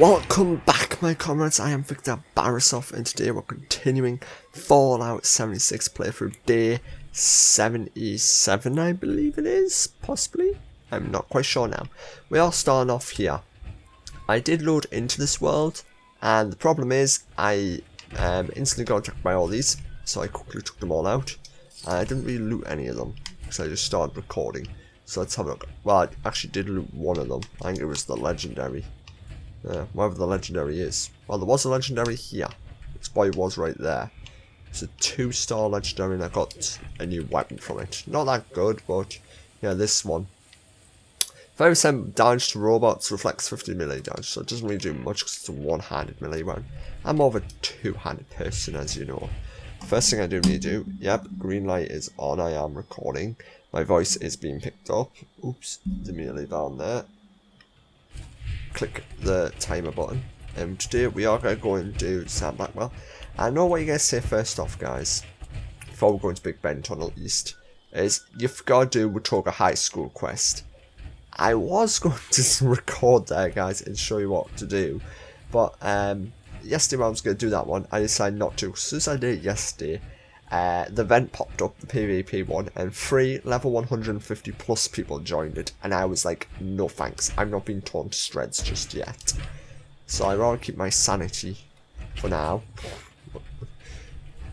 Welcome back, my comrades. I am Victor Barisov, and today we're continuing Fallout 76 playthrough day 77, I believe it is, possibly. I'm not quite sure now. We are starting off here. I did load into this world, and the problem is I instantly got attacked by all these, so I quickly took them all out. I didn't really loot any of them, because I just started recording. So let's have a look. Well, I actually did loot one of them. I think it was the legendary. Whatever the legendary is. Well, there was a legendary here. This boy was right there. It's a 2-star legendary and I got a new weapon from it. Not that good, but yeah, this one. 5% damage to robots reflects 50 melee damage, so it doesn't really do much because it's a one-handed melee weapon. I'm more of a two-handed person, as you know. First thing I do need to do, yep, green light is on, I am recording. My voice is being picked up. Oops, it's immediately down there. Click the timer button. Today we are going to go and do Senator Blackwell. I know what you're going to say first off, guys, before we go into Big Ben Tunnel East, is you've got to do Watoga High School quest. I was going to record there, guys, and show you what to do, but yesterday when I was going to do that one, I decided not to. As soon as I did it yesterday, the event popped up, the PvP one, and 3 level 150 plus people joined it, and I was like, no thanks, I'm not being torn to shreds just yet. So I'd rather keep my sanity for now,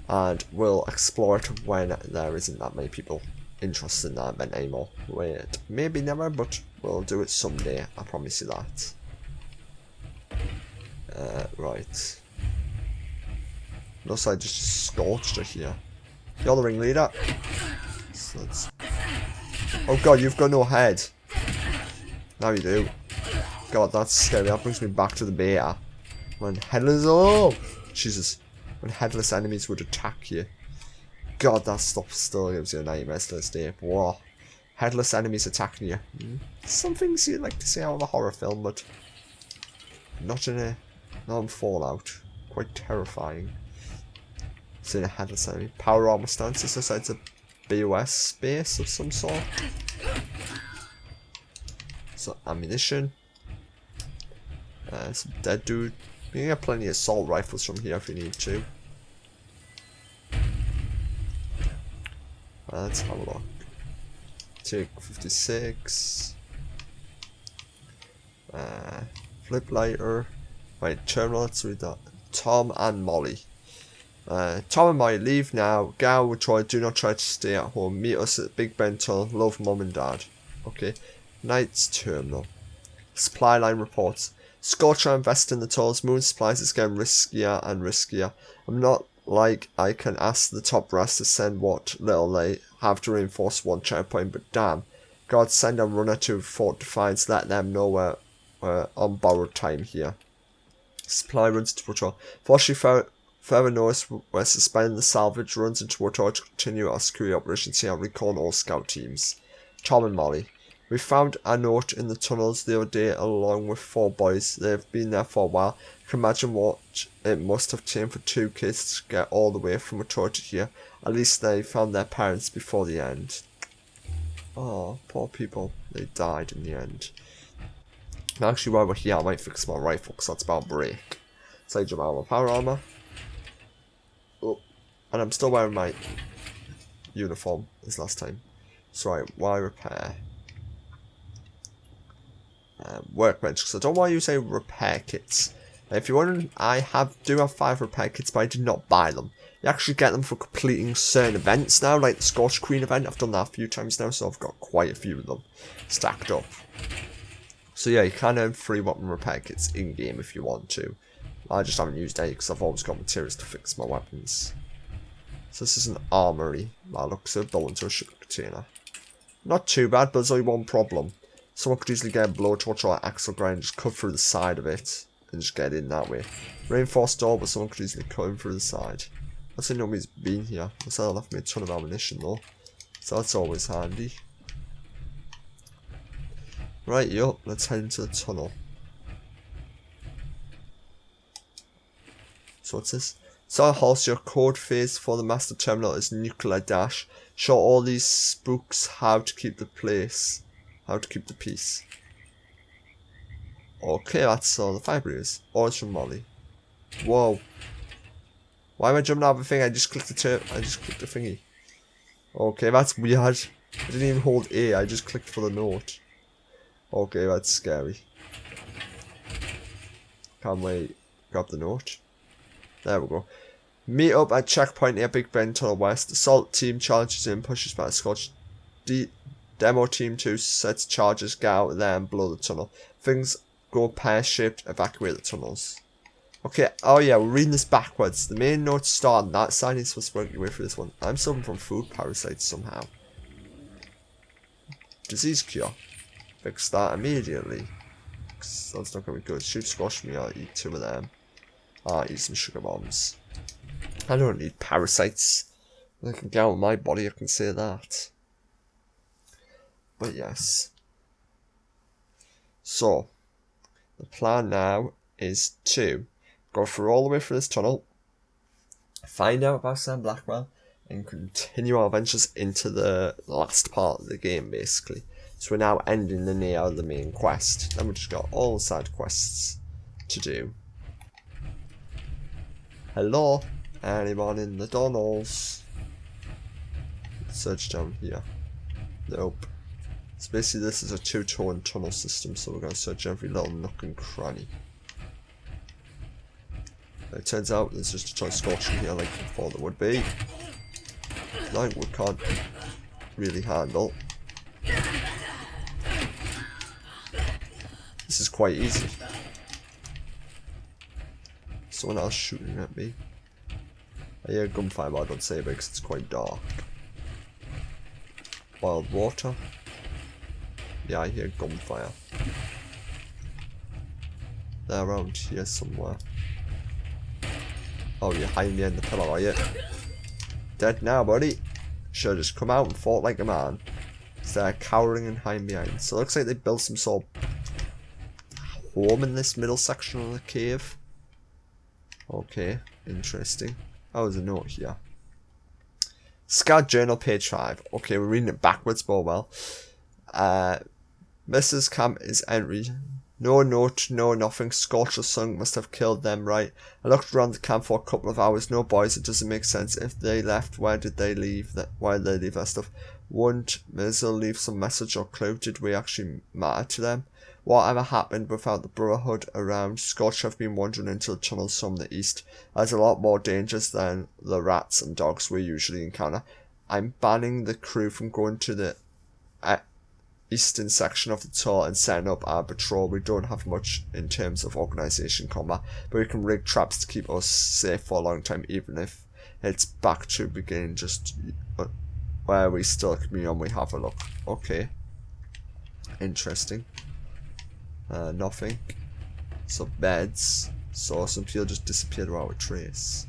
and we'll explore it when there isn't that many people interested in that event anymore. Wait, maybe never, but we'll do it someday, I promise you that. Right. Looks like just scorched her here. You're the ringleader. So oh god, you've got no head. Now you do. God, that's scary. That brings me back to the beta. When headless, oh Jesus, when headless enemies would attack you. God, that stuff still gives you nightmares to this day. Whoa, headless enemies attacking you. Some things you'd like to see out of a horror film, but not in Fallout. Quite terrifying. In a headless enemy. Power armor stance. This looks like it's a BOS space of some sort. So ammunition. Some dead dude. You can get plenty of assault rifles from here if you need to. Let's have a look. Take 56. Flip lighter. Right, terminal. Let's read that. Tom and Molly. Tom and Molly, leave now. Gal will try. Do not try to stay at home. Meet us at Big Ben Tunnel. Love, Mom and Dad. Okay. Knight's Terminal. Supply line reports. Scorcher invest in the tunnels. Moon supplies is getting riskier and riskier. I'm not like I can ask the top brass to send what little they have to reinforce one checkpoint, but damn. God, send a runner to Fort Defiance. Let them know we're on borrowed time here. Supply runs to patrol. Fortunately, further notice, we're suspending the salvage runs into Watoga to continue our security operations here and recon all scout teams. Tom and Molly. We found a note in the tunnels the other day along with 4 boys. They've been there for a while. You can imagine what it must have taken for 2 kids to get all the way from Watoga to here. At least they found their parents before the end. Oh, poor people. They died in the end. Actually, while we're here, I might fix my rifle because that's about break. Sage of armor, power armor. Oh, and I'm still wearing my uniform as last time. So right, why repair? Workbench, because I don't want to use any repair kits. If you're wondering, I do have 5 repair kits, but I did not buy them. You actually get them for completing certain events now, like the Scorch Queen event. I've done that a few times now, so I've got quite a few of them stacked up. So yeah, you can earn free weapon repair kits in-game if you want to. I just haven't used any because I've always got materials to fix my weapons. So this is an armory. That looks a dull into a shipping container. Not too bad, but there's only one problem. Someone could easily get a blowtorch or an axle grind and just cut through the side of it and just get in that way. Reinforced door, but someone could easily cut in through the side. I say nobody's been here. Looks like they left me a ton of ammunition though, so that's always handy. Right, yup, let's head into the tunnel. So what's this? So Halls, your code phase for the master terminal is nuclear dash. Show all these spooks how to keep the peace. Okay, that's all the fibers. Orders from Molly. Whoa. Why am I jumping out of a thing? I just clicked the thingy. Okay, that's weird. I didn't even hold A, I just clicked for the note. Okay, that's scary. Can't wait. Grab the note. There we go. Meet up at checkpoint near Big Ben to the west. Assault team charges in, pushes back Scotch. Demo team 2 sets charges, get out there and blow the tunnel. Things go pear-shaped, evacuate the tunnels. Okay, oh yeah, we're reading this backwards. The main notes start on that side, it's supposed to work your way through this one. I'm suffering from food parasites somehow. Disease cure. Fix that immediately. That's not gonna be good. Shoot squash me, I'll eat 2 of them. I'll eat some sugar bombs. I don't need parasites. They can get out of my body, I can say that. But yes. So, the plan now is to go through all the way through this tunnel, find out about Senator Blackwell, and continue our adventures into the last part of the game, basically. So we're now ending the near the main quest. Then we've just got all the side quests to do. Hello? Anyone in the tunnels? Search down here. Nope. So basically this is a 2-tone tunnel system, so we're going to search every little nook and cranny. It turns out there's just a ton of scorch in here like I thought there would be. Like we can't really handle. This is quite easy. Someone else shooting at me. I hear gunfire, but I don't say it because it's quite dark. Wild water. Yeah, I hear gunfire. They're around here somewhere. Oh, you're hiding behind the pillar, are you? Dead now, buddy. Should've just come out and fought like a man. So they're cowering and hiding behind. So it looks like they built some sort of home in this middle section of the cave. Okay, interesting. Oh, there's a note here. Scout Journal, page 5. Okay, we're reading it backwards, but well. Mrs. Camp is entry. No note, no nothing. Scorcher sung must have killed them, right? I looked around the camp for a couple of hours. No boys, it doesn't make sense. If they left, where did they leave that? Why did they leave that stuff? Wouldn't Mizzle leave some message or clue? Did we actually matter to them? Whatever happened without the Brotherhood around? Scorch have been wandering into the tunnels from the east. There's a lot more dangers than the rats and dogs we usually encounter. I'm banning the crew from going to the eastern section of the tour and setting up our patrol. We don't have much in terms of organisation combat, but we can rig traps to keep us safe for a long time, even if it's back to beginning just where we still can be on. We have a look. Okay. Interesting. Nothing. So beds. So some people just disappeared without a trace.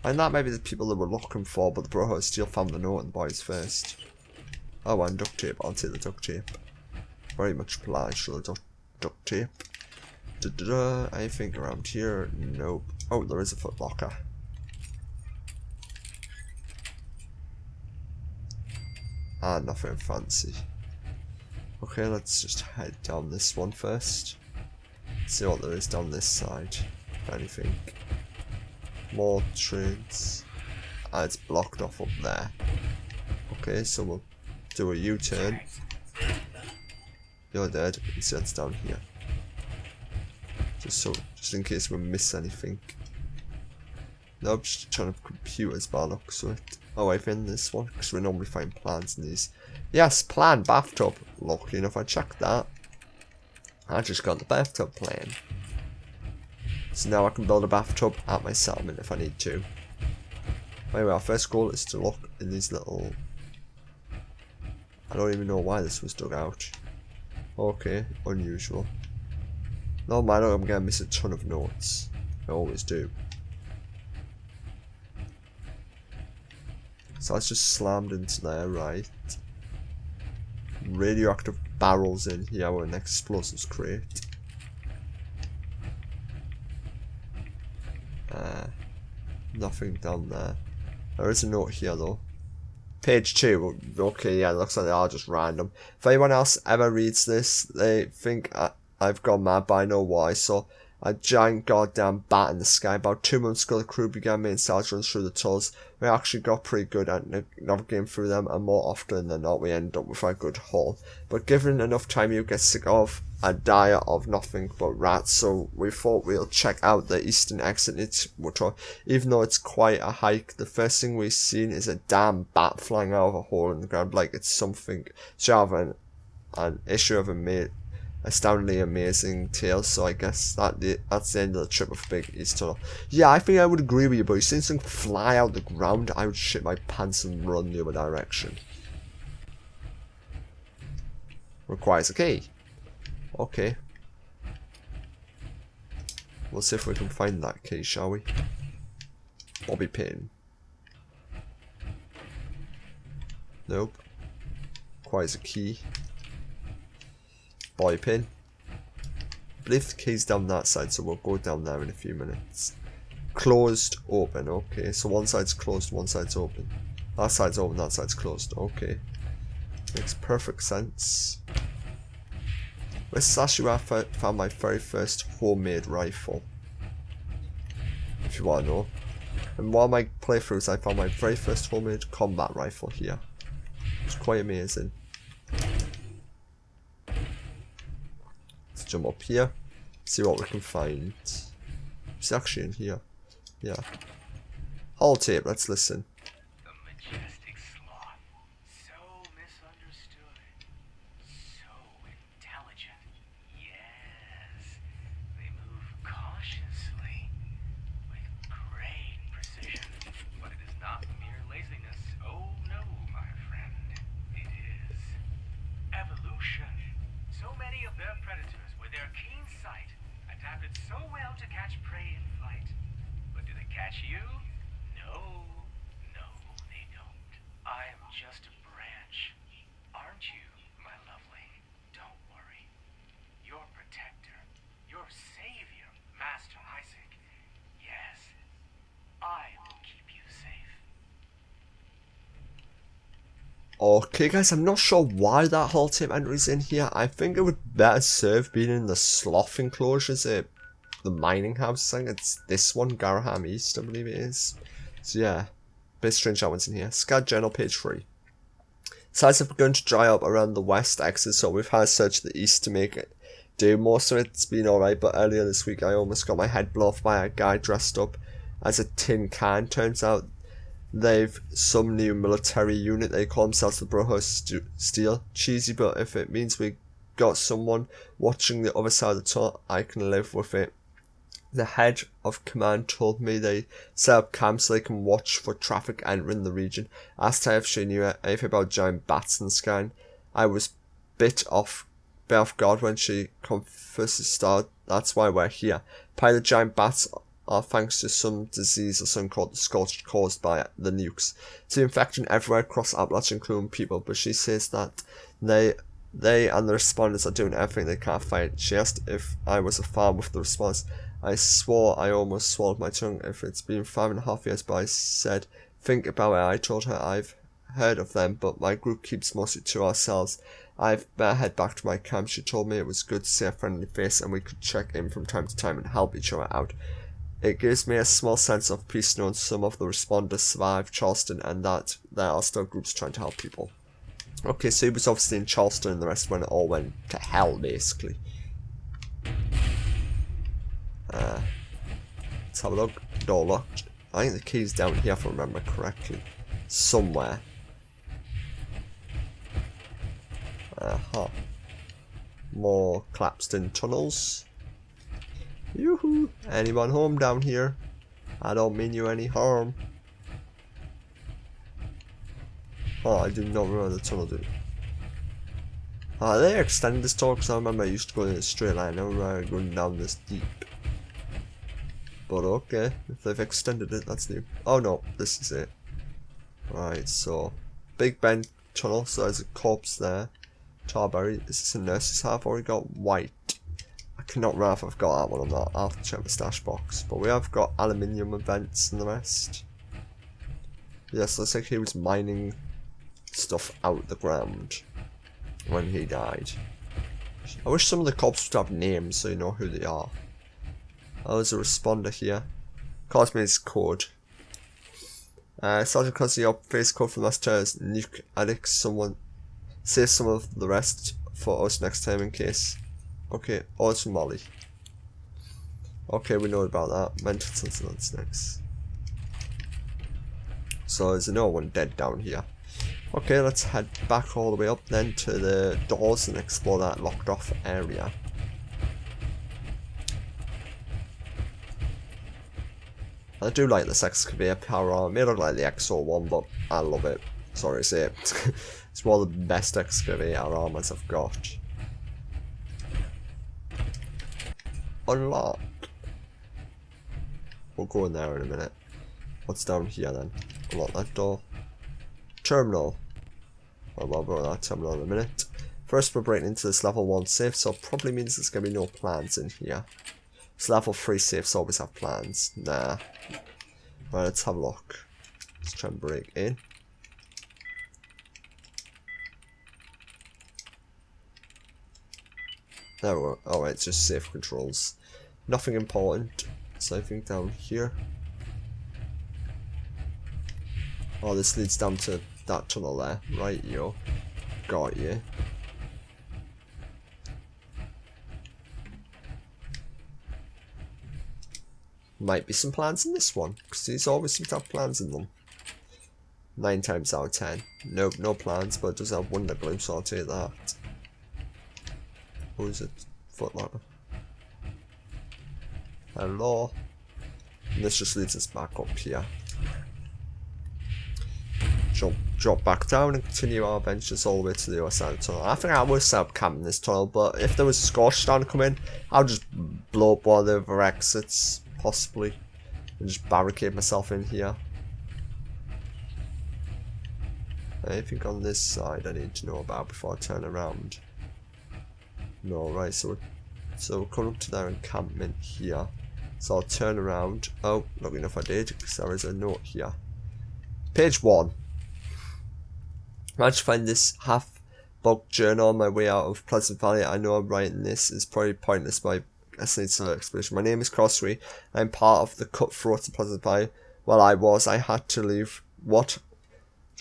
And that may be the people they were looking for, but the Brotherhood still found the note and the boys first. Oh, and duct tape. I'll take the duct tape. Very much obliged for the duct tape. Anything around here? Nope. Oh, there is a footlocker. Ah, nothing fancy. Okay, let's just head down this one first. See what there is down this side. If anything. More trains. Ah, it's blocked off up there. Okay, so we'll do a U-turn. You're dead. You see that's down here. Just in case we miss anything. Nope, just trying to computers by the looks of it. Oh, I found this one because we normally find plants in these. Yes, plan bathtub. Lucky enough, I checked that. I just got the bathtub plan. So now I can build a bathtub at my settlement if I need to. Anyway, our first goal is to look in these little. I don't even know why this was dug out. Okay, unusual. No matter, I'm gonna miss a ton of notes. I always do. So that's just slammed into there, right? Radioactive barrels in here with an explosives crate. Nothing down there. There is a note here though. Page 2. Okay, yeah, looks like they are just random. If anyone else ever reads this, they think I've gone mad, but I know why. So, a giant goddamn bat in the sky. About 2 months ago, the crew began making sales runs through the tunnels. We actually got pretty good at navigating through them, and more often than not, we end up with a good haul. But given enough time, you get sick of and die of nothing but rats, so we thought we'll check out the eastern exit into Water. Even though it's quite a hike, the first thing we've seen is a damn bat flying out of a hole in the ground like it's something. So I have an issue of astoundingly amazing tales, so I guess that's the end of the trip of Big East Tunnel. Yeah, I think I would agree with you, but if seeing something fly out the ground, I would shit my pants and run the other direction. Requires a key. Okay. We'll see if we can find that key, shall we? Bobby pin. Nope. Requires a key. Bobby pin. I believe the key's down that side, so we'll go down there in a few minutes. Closed, open. Okay, so one side's closed, one side's open. That side's open, that side's closed. Okay. Makes perfect sense. This is actually where I found my very first homemade rifle. If you want to know. In one of my playthroughs, I found my very first homemade combat rifle here. It's quite amazing. Let's jump up here. See what we can find. It's actually in here. Yeah. Hold tape, let's listen. You? No, they don't. I am just a branch. Aren't you, my lovely? Don't worry. Your protector, your savior, Master Isaac. Yes, I will keep you safe. Okay guys, I'm not sure why that whole tip entry is in here. I think it would better serve being in the sloth enclosures. The mining house thing. It's this one, Garaham East, I believe it is. So yeah, bit strange that one's in here. Scout Journal, page 3. Sites have begun to dry up around the west exit, so we've had to search the east to make it do. Most of it's been alright, but earlier this week I almost got my head blown off by a guy dressed up as a tin can. Turns out they've some new military unit. They call themselves the Brotherhood Steel. Cheesy, but if it means we got someone watching the other side of the tunnel, I can live with it. The head of command told me they set up camps so they can watch for traffic entering the region. Asked her if she knew anything about giant bats in the sky. I was bit off guard when she confessed to start. That's why we're here. Probably the giant bats are thanks to some disease or something called the scorch caused by the nukes. It's infecting everywhere across Appalachia, including people, but she says that they and the responders are doing everything they can to fight. She asked if I was a fan with the response. I swore I almost swallowed my tongue. If it's been 5.5 years, but I said, think about it. I told her I've heard of them, but my group keeps mostly to ourselves. I've better head back to my camp. She told me it was good to see a friendly face and we could check in from time to time and help each other out. It gives me a small sense of peace knowing some of the responders survived Charleston and that there are still groups trying to help people. Okay, so he was obviously in Charleston and the rest when it all went to hell, basically. Let's have a look. Door locked. I think the key's down here if I remember correctly. Somewhere. More collapsed in tunnels. Yoo-hoo! Anyone home down here? I don't mean you any harm. Oh, I do not remember the tunnel, dude. They extended this tunnel because I remember I used to go in a straight line. I remember going down this deep. But okay, if they've extended it, that's new. Oh no, this is it. Right, so Big Ben tunnel, so there's a corpse there. Tarberry, is this a nurse's hat? I've already got white. I cannot remember if I've got that one or not. I'll have to check the stash box. But we have got aluminium events and the rest. Yes, looks like he was mining stuff out the ground when he died. I wish some of the cops would have names so you know who they are. Oh, there's a responder here. Calls me his code. Sergeant Cosby, your face code from last turn is nuke addict. Someone save some of the rest for us next time in case. Okay, oh, it's from Molly. Okay, we know about that. Mental sense next. So there's another one dead down here. Okay, let's head back all the way up then to the doors and explore that locked off area. I do like this excavator power arm. It may look like the XO one, but I love it. Sorry to say it. It's one of the best excavator armors I've got. Unlocked. We'll go in there in a minute. What's down here then? Unlock that door. Terminal. Well, we'll go to that terminal in a minute. First, we're breaking into this level 1 safe, so it probably means there's going to be no plans in here. So level 3 safes always have plans. Nah. Right, let's have a look. Let's try and break in. There we go. Oh, it's just safe controls. Nothing important. So I think down here. Oh, this leads down to that tunnel there. Right, yo. Got you. Might be some plans in this one, because these always seem to have plans in them. 9 times out of 10. Nope, no plans, but it does have Wonder Glue, so I'll take that. Who is it? Footlocker. Hello. And this just leads us back up here. Drop back down and continue our adventures all the way to the other side of the tunnel. I think I would set up camp in this tunnel, but if there was Scorch down to come in, I'll just blow up one of the other exits, possibly, and just barricade myself in here. Anything on this side I need to know about before I turn around? No, right, so we're coming up to their encampment here. So I'll turn around. Oh, lucky enough I did, because there is a note here. Page 1. Managed to find this half-book journal on my way out of Pleasant Valley. I know I'm writing this is probably pointless, but I need some explanation. My name is Crossway. I'm part of the cutthroats of Pleasant Valley. Well, I had to leave. What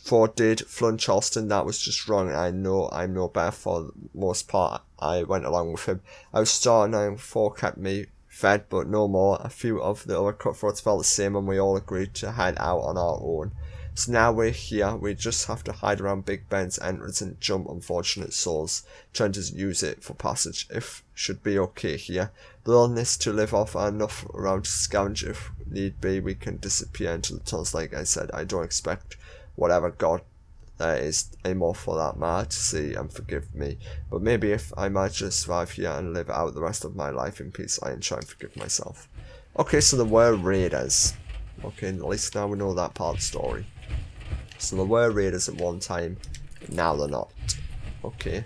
Ford did, Flun Charleston, that was just wrong. I know I'm no better for the most part. I went along with him. I was starting and Ford kept me fed, but no more. A few of the other cutthroats felt the same, and we all agreed to head out on our own. So now we're here, we just have to hide around Big Ben's entrance and jump unfortunate souls, trying to use it for passage, if should be okay here. The willingness to live off are enough around to scavenge if need be. We can disappear into the tunnels like I said. I don't expect whatever God there is anymore for that matter to see and forgive me. But maybe if I might just survive here and live out the rest of my life in peace, I can try and forgive myself. Okay, so there were raiders. Okay, at least now we know that part of the story. So there were raiders at one time, but now they're not. Okay.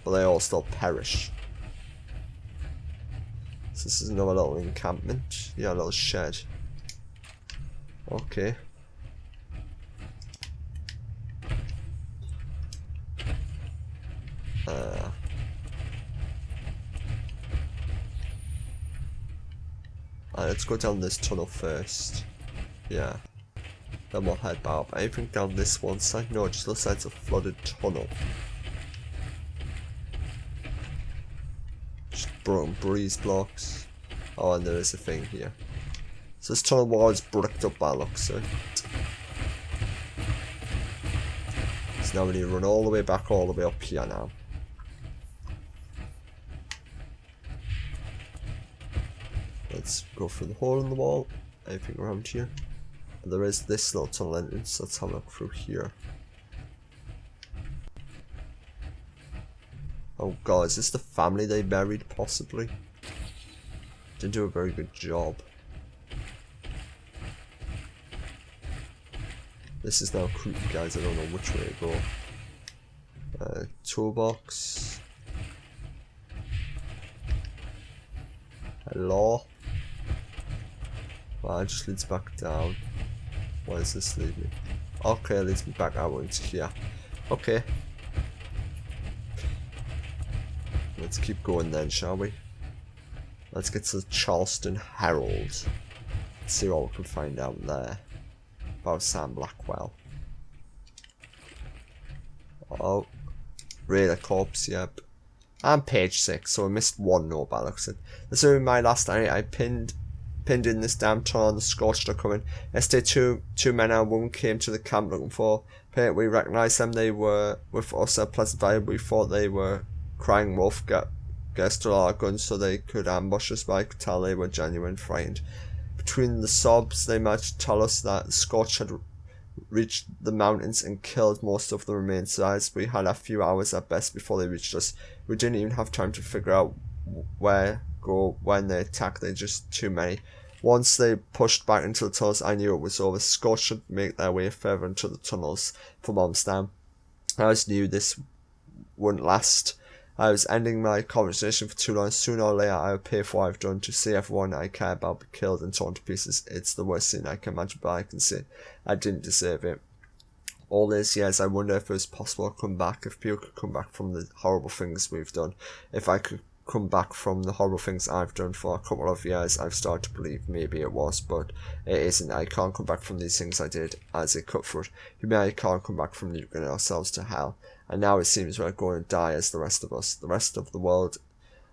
But they all still perish. So this is another little encampment. Yeah, a little shed. Okay. Let's go down this tunnel first. Yeah. Then we'll head back up. Anything down this one side? No, it just looks like it's a flooded tunnel. Just broken breeze blocks. Oh, and there is a thing here. So this tunnel wall is bricked up by the looks of it. So now we need to run all the way back, all the way up here now. Let's go through the hole in the wall. Anything around here? There is this little tunnel entrance. Let's have a look through here. Oh god, is this the family they buried, possibly? Didn't do a very good job. This is now creepy, guys. I don't know which way to go. Toolbox. Hello? Well, it just leads back down. Why does this lead me? Okay, leads me back out into here. Okay. Let's keep going then, shall we? Let's get to the Charleston Herald. Let's see what we can find out there about Sam Blackwell. Oh, Raider Corps, yep. And page 6, so I missed one note by the looks of it. This is my last night. I pinned in this damn tunnel. The Scorched are coming. Yesterday, two men and a woman came to the camp looking for paint. We recognised them. They were with us at Pleasant Valley. We thought they were crying wolf. Guessed to our guns so they could ambush us, but I could tell they were genuine frightened. Between the sobs, they managed to tell us that the Scorched had reached the mountains and killed most of the remaining sides. We had a few hours at best before they reached us. We didn't even have time to figure out where go when they attacked. They're just too many. Once they pushed back into the tunnels, I knew it was over. Scorched should make their way further into the tunnels from Amsterdam. I just knew this wouldn't last. I was ending my conversation for too long. Sooner or later I would pay for what I've done. To see everyone I care about be killed and torn to pieces. It's the worst thing I can imagine, but I can say I didn't deserve it. All these years I wonder if it was possible to come back, if people could come back from the horrible things we've done. If I could come back from the horrible things I've done for a couple of years, I've started to believe maybe it was, but it isn't. I can't come back from these things I did as a cutthroat. Humanity can't come back from nuking ourselves to hell. And now it seems we're going to die as the rest of us. The rest of the world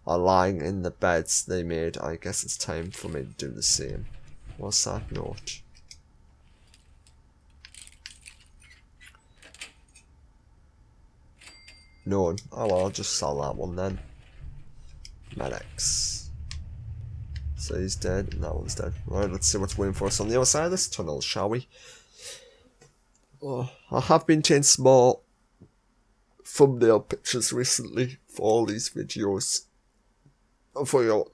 are lying in the beds they made. I guess it's time for me to do the same. What's that note? No. Oh well, I'll just sell that one then. Medics. So he's dead and that one's dead. Right, let's see what's waiting for us on the other side of this tunnel, shall we? Oh, I have been taking small thumbnail pictures recently for all these videos. For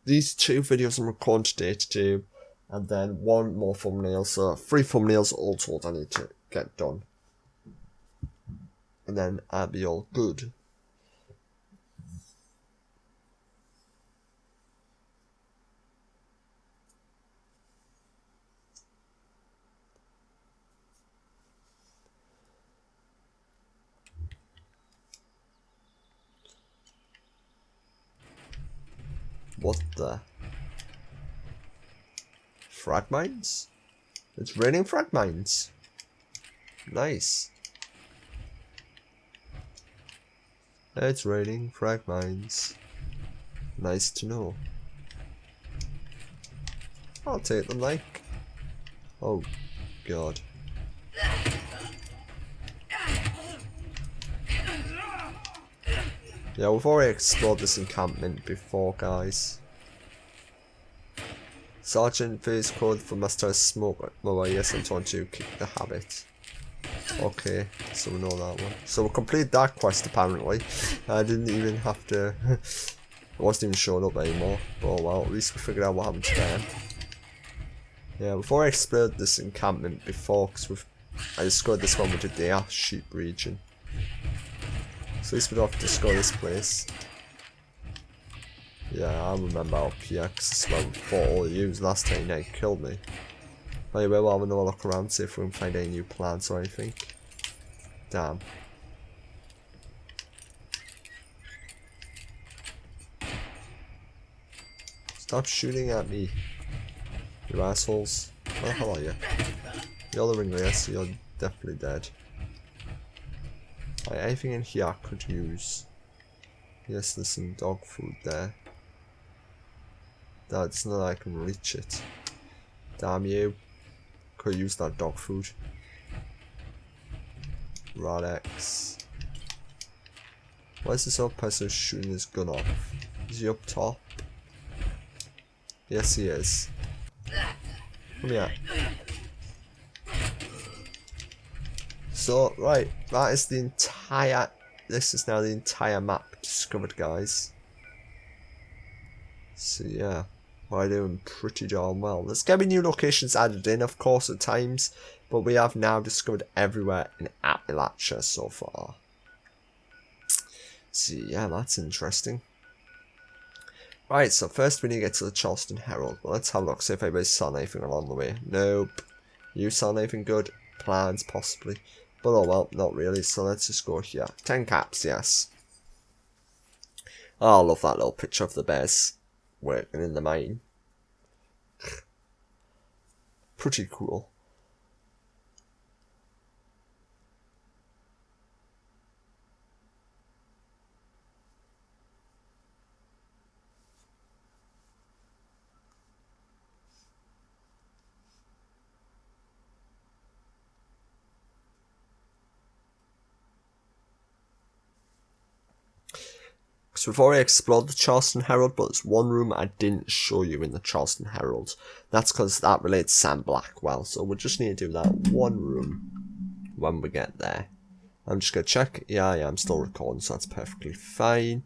these 2 videos I'm recording today to do, and then 1 more thumbnail, so 3 thumbnails all told I need to get done. And then I'll be all good. What the? Frag mines? It's raining frag mines. Nice. It's raining frag mines. Nice to know. I'll take them like. Oh god. Yeah, we've already explored this encampment before, guys. Sergeant Phase code for Master Smoke mower. Yes, I'm trying to kick the habit. Okay, so we know that one. So we'll complete that quest apparently. I didn't even have to. It wasn't even showing up anymore. But oh well, at least we figured out what happened to them. Yeah, we've already explored this encampment before, because I discovered this one with the Deer Sheep region. So at least we don't have to discover this place. Yeah, I remember up here, because this is where we fought all of you last time they killed me. Anyway, we'll have another look around, see if we can find any new plants or anything. Damn. Stop shooting at me, you assholes. Where the hell are you? You're the ringleader, so you're definitely dead. Right, anything in here I could use? Yes, there's some dog food there. That's not like I can reach it. Damn you. Could use that dog food. Radex. Why is this other person shooting his gun off? Is he up top? Yes, he is. Come here. So, right, that is the entire. This is now the entire map discovered, guys. So, yeah. We're doing pretty darn well. There's going to be new locations added in, of course, at times. But we have now discovered everywhere in Appalachia so far. So, yeah, that's interesting. Right, so first we need to get to the Charleston Herald. Well, let's have a look, see if anybody's selling anything along the way. Nope. You selling anything good? plans, possibly. But oh well, not really, so let's just go here. 10 caps, yes. Oh, I love that little picture of the bears working in the mine. Pretty cool. So we've already explored the Charleston Herald, but there's one room I didn't show you in the Charleston Herald. That's because that relates to Sam Blackwell, so we just need to do that one room when we get there. I'm just going to check. Yeah, I'm still recording, so that's perfectly fine.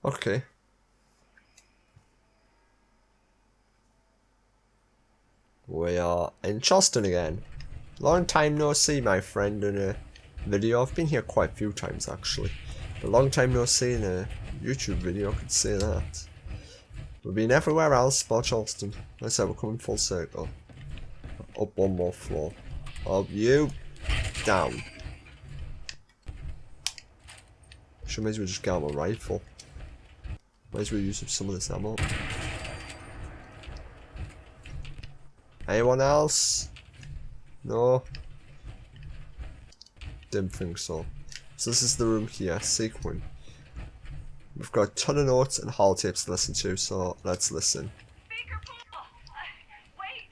Okay. We are in Charleston again. Long time no see, my friend, in a video. I've been here quite a few times, actually. But long time no see in a YouTube video, I could say that. We've been everywhere else but Charleston. Like I said, we're coming full circle. Up one more floor. Up you. Down. Should may as well just get out my rifle. Might as well use up some of this ammo. Anyone else? No? Didn't think so. So this is the room here, sequin. We've got a ton of notes and holotapes to listen to, so let's listen. Speaker Paul! Wait,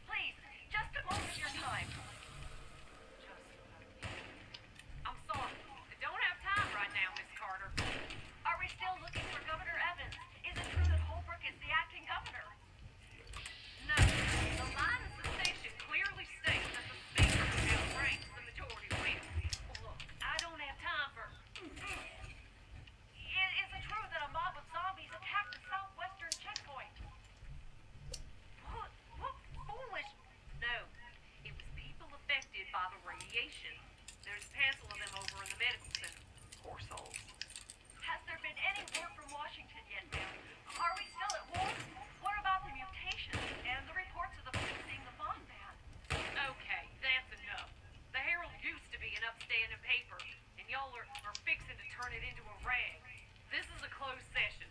please, just a moment of your time. I'm sorry, I don't have time right now, Miss Carter. Are we still looking for Governor Evans? Is it true that Holbrook is the acting governor? No, the line of the station clearly states that the speaker outranks the majority whip. Look, I don't have time for... Is it true that a mob of zombies attacked the southwestern checkpoint? What foolish... No, it was people affected by the radiation. There's a handful of them over in the medical center. Poor souls. Has there been any word from Washington yet, ma'am? Are we still at war? What about the mutations and the reports of the police seeing the Mothman? Okay, that's enough. The Herald used to be an upstanding paper, and y'all are fixing to turn it into a rag. This is a closed session.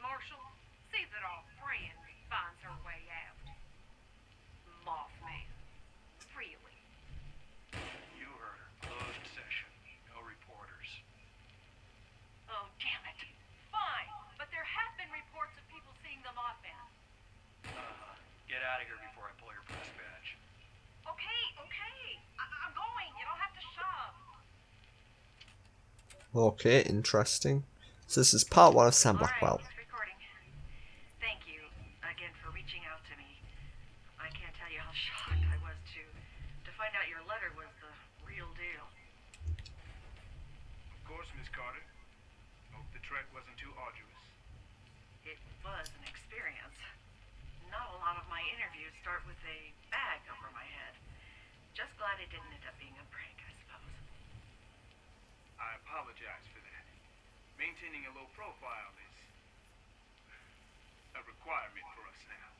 Marshall, see that our friend finds her way out. Mothman. Really? You heard her. Closed session. No reporters. Oh, damn it. Fine, but there have been reports of people seeing the Mothman. Get out of here before I pull your press badge. Okay. I'm going. You don't have to shove. Okay, interesting. So this is part 1 of Sam Blackwell. All right, it's recording. Thank you again for reaching out to me. I can't tell you how shocked I was to find out your letter was the real deal. Of course, Miss Carter. Hope the trek wasn't too arduous. It was an experience. Not a lot of my interviews start with a bag over my head. Just glad it didn't end up being a prank, I suppose. I apologize for that. Maintaining a low profile is a requirement for us now.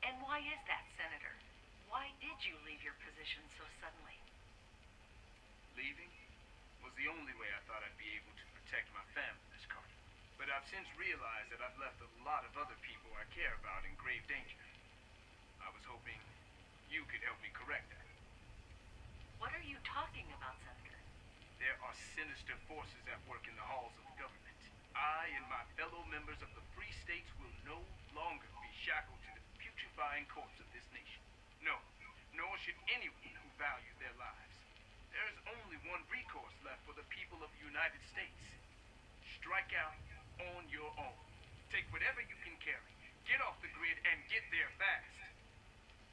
And why is that, Senator? Why did you leave your position so suddenly? Leaving was the only way I thought I'd be able to protect my family, Miss Carter. But I've since realized that I've left a lot of other people I care about in grave danger. I was hoping you could help me correct that. What are you talking about, Senator? There are sinister forces at work in the halls of the government. I and my fellow members of the free states will no longer be shackled to the putrefying corpse of this nation. No, nor should anyone who values their lives. There is only one recourse left for the people of the United States. Strike out on your own. Take whatever you can carry. Get off the grid and get there fast.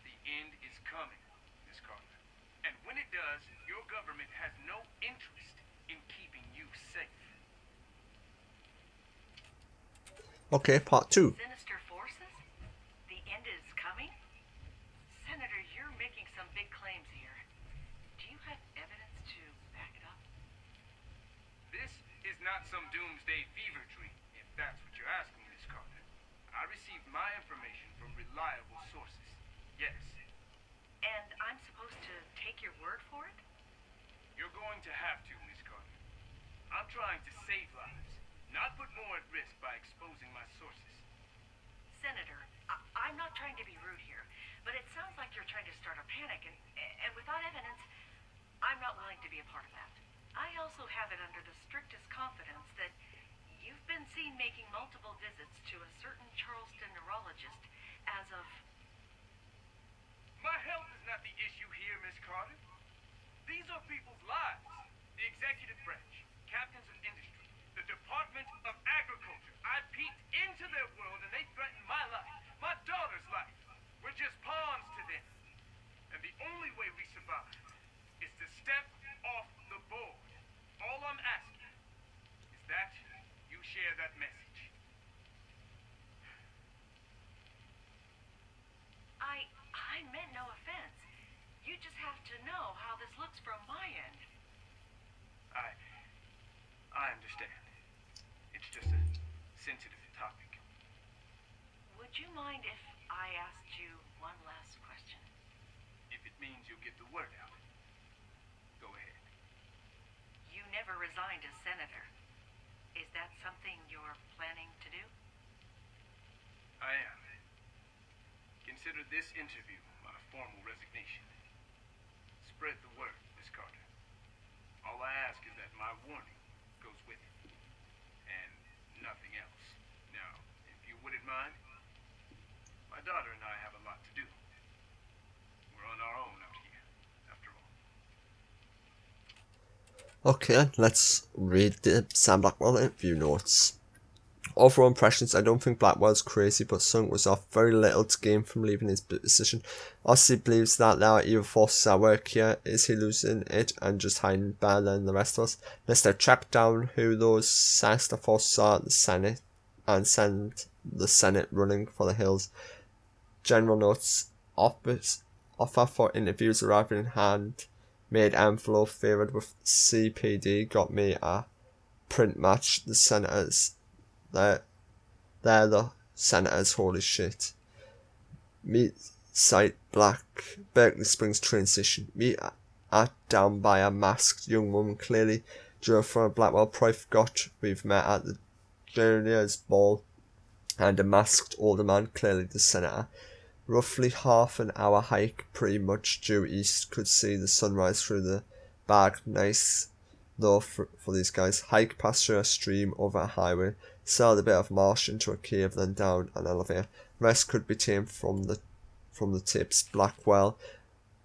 The end is coming, Miss Carter. And when it does, your government has no interest in keeping you safe. Okay, part 2. Sinister forces? The end is coming? Senator, you're making some big claims here. Do you have evidence to back it up? This is not some doomsday fever dream, if that's what you're asking, Miss Carter. received my information from reliable sources. Yes. And I'm supposed to take your word for it? You're going to have to, Miss Carter. I'm trying to save lives, not put more at risk by exposing my sources. Senator, I'm not trying to be rude here, but it sounds like you're trying to start a panic, and without evidence, I'm not willing to be a part of that. I also have it under the strictest confidence that you've been seen making multiple visits to a certain Charleston neurologist as of... My health is not the issue here, Miss Carter. These are people's lives. The executive branch, captains of industry, the Department of Agriculture. I peeked into their world and they threatened my life, my daughter's life. We're just pawns to them. And the only way we survive is to step off the board. All I'm asking is that you share that message. I meant no offense. You just have to know how this looks from my end. I understand. It's just a sensitive topic. Would you mind if I asked you one last question? If it means you'll get the word out, go ahead. You never resigned as senator. Is that something you're planning to do? I am. Consider this interview my formal resignation. Spread the word, Miss Carter. All I ask is that my warning goes with it. And nothing else. Now, if you wouldn't mind, my daughter and I have a lot to do. We're on our own out here, after all. Okay, let's read the Sam Blackwell interview notes. Overall impressions, I don't think Blackwell's crazy, but something was off. Very little to gain from leaving his position. Aussie believes that there are evil forces at work here. Is he losing it and just hiding better than the rest of us? Let's track down who those sinister forces are at the Senate and send the Senate running for the hills. General notes, offer for interviews arriving in hand. Made envelope favoured with CPD. Got me a print match. The senators... They're the senators, holy shit. Meet site Berkeley Springs train station. Meet at down by a masked young woman, clearly drove from a Blackwell. Probably forgot we've met at the juniors ball. And a masked older man, clearly the senator. Roughly half an hour hike, pretty much due east. Could see the sunrise through the bag. Nice though for these guys. Hike past through a stream over a highway. Sailed a bit of marsh into a cave, then down an elevator. Rest could be taken from the tips. Blackwell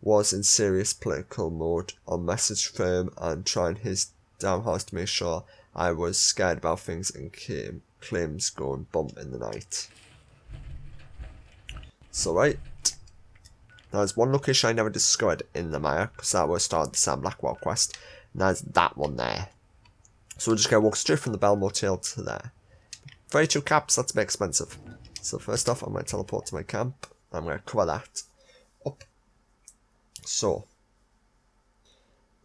was in serious political mode, on message firm and trying his damn hardest to make sure I was scared about things, and claims going bump in the night. So right, there's one location I never discovered in the mire, because that was started the Sam Blackwell quest, and there's that one there. So we're just going to walk straight from the Bell Motel to there. 32 caps, that's a bit expensive. So first off, I'm going to teleport to my camp. I'm going to cover that up. So,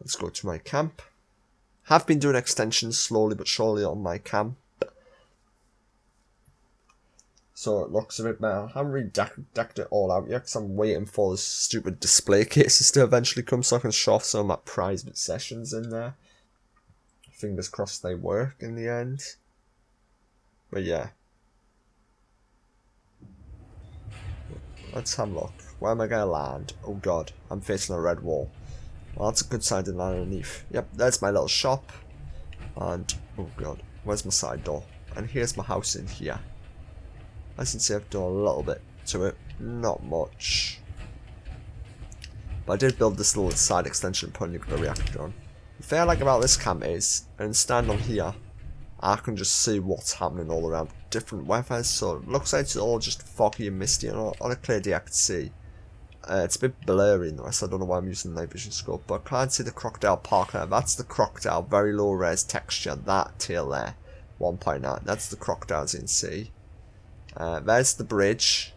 let's go to my camp. Have been doing extensions slowly but surely on my camp. So it looks a bit better. I haven't really decked it all out yet because I'm waiting for the stupid display cases to eventually come so I can show off some of my private sessions in there. Fingers crossed they work in the end. But yeah. Let's have a look. Where am I going to land? Oh god, I'm facing a red wall. Well, that's a good side to land underneath. Yep, there's my little shop. And, oh god, where's my side door? And here's my house in here. As you can see, I've done a little bit to it. Not much. But I did build this little side extension and put a nuclear reactor on. The thing I like about this camp is, I can stand on here, I can just see what's happening all around. Different weathers, so it looks like it's all just foggy and misty, and on a clear day I can see. It's a bit blurry in the rest, I don't know why I'm using the night vision scope, but I can't see the crocodile park there. That's the crocodile, very low res texture, that tail there, 1.9, that's the crocodile as you can see. There's the bridge.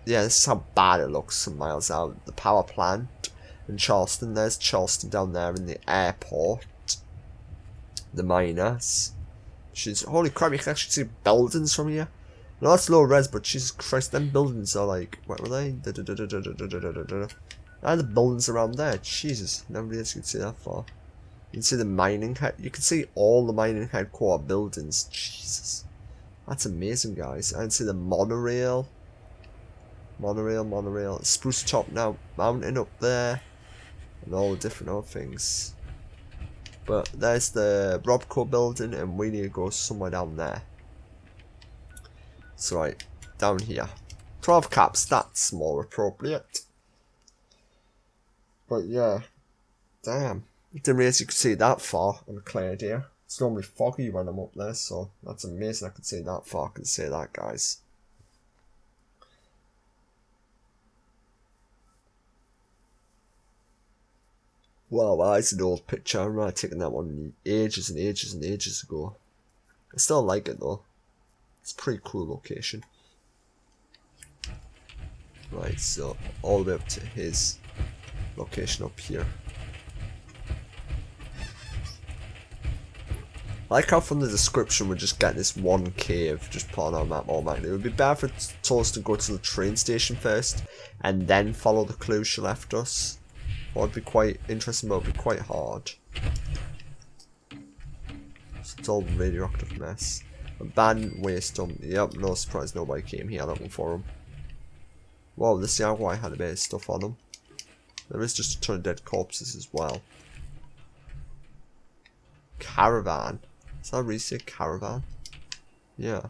Yeah, this is how bad it looks some miles out. The power plant in Charleston, there's Charleston down there in the airport. The miners. Holy crap, you can actually see buildings from here. No, that's low res, but Jesus Christ, them buildings are like, what were they? And the buildings around there, Jesus, nobody else could see that far. You can see the mining head, you can see all the mining headquarter buildings, Jesus. That's amazing, guys. I can see the monorail. Monorail. Spruce Top now mountain up there. And all the different other things. But there's the Robco building, and we need to go somewhere down there. So right, down here. 12 caps, that's more appropriate. But yeah, damn. Didn't realize you could see that far on a clear day. It's normally foggy when I'm up there, so that's amazing I could see that far. I can see that, guys. Wow, that's an old picture. I remember taking that one ages and ages and ages ago. I still like it though. It's a pretty cool location. Right, so all the way up to his location up here. I like how from the description we just get this one cave just put on our map automatically. It would be better if it told us to go to the train station first and then follow the clues she left us. That would be quite interesting, but it would be quite hard. It's all radioactive mess. Abandoned waste dump. Yep, no surprise nobody came here looking for them. Wow, this Jaguar had a bit of stuff on them. There is just a ton of dead corpses as well. Caravan. Is that really say caravan? Yeah.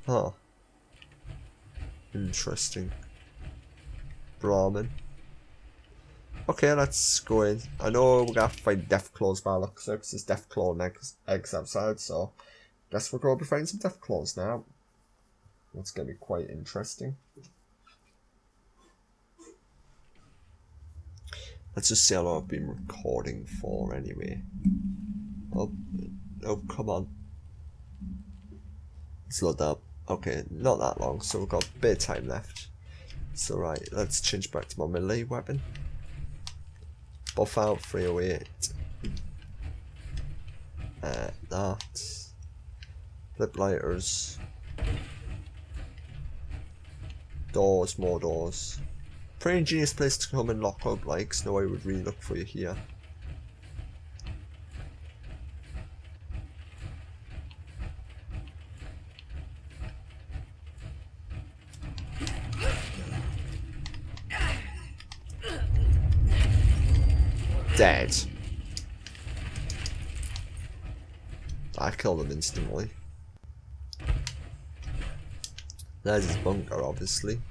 Huh. Interesting. Brahmin. Okay, let's go in. I know we're gonna have to find Deathclaws by looks because there's Deathclaw eggs outside, so guess we're gonna be finding some Deathclaws now. That's gonna be quite interesting. Let's just see how long I've been recording for anyway. Oh, come on. Let's load that up. Okay, not that long, so we've got a bit of time left. So right, let's change back to my melee weapon. Buff out 308. That. Flip lighters. Doors, more doors. Pretty ingenious place to come and lock up, like, so nobody would really look for you here. Dead. I killed him instantly. There's his bunker, obviously.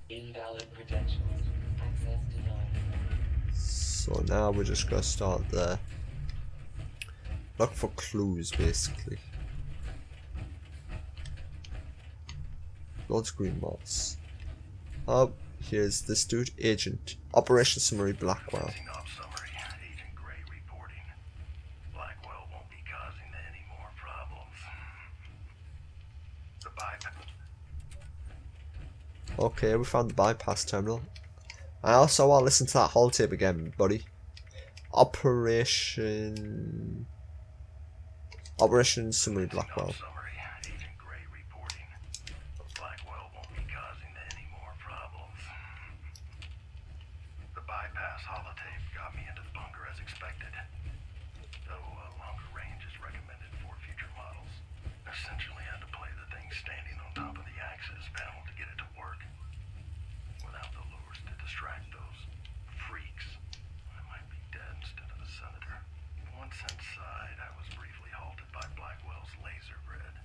Invalid credentials. Access denied. So now we're just gonna start there. Look for clues, basically. Lots of green moss. Oh, here's this dude, Agent. Operation Summary Blackwell. Summary. Agent Gray reporting. Blackwell won't be causing any more problems. The bypass. Okay, we found the bypass terminal. I also want to listen to that whole tape again, buddy. Operation Summary Blackwell. Summary. Agent Gray reporting. Blackwell won't be causing any more problems. The bypass holotape got me into the bunker as expected. Though a longer range is recommended for future models. Essentially had to play the thing standing on top of the access panel to get it to work. Without the lures to distract those freaks, I might be dead instead of the senator. Once inside, I was briefly halted by Blackwell's laser grid.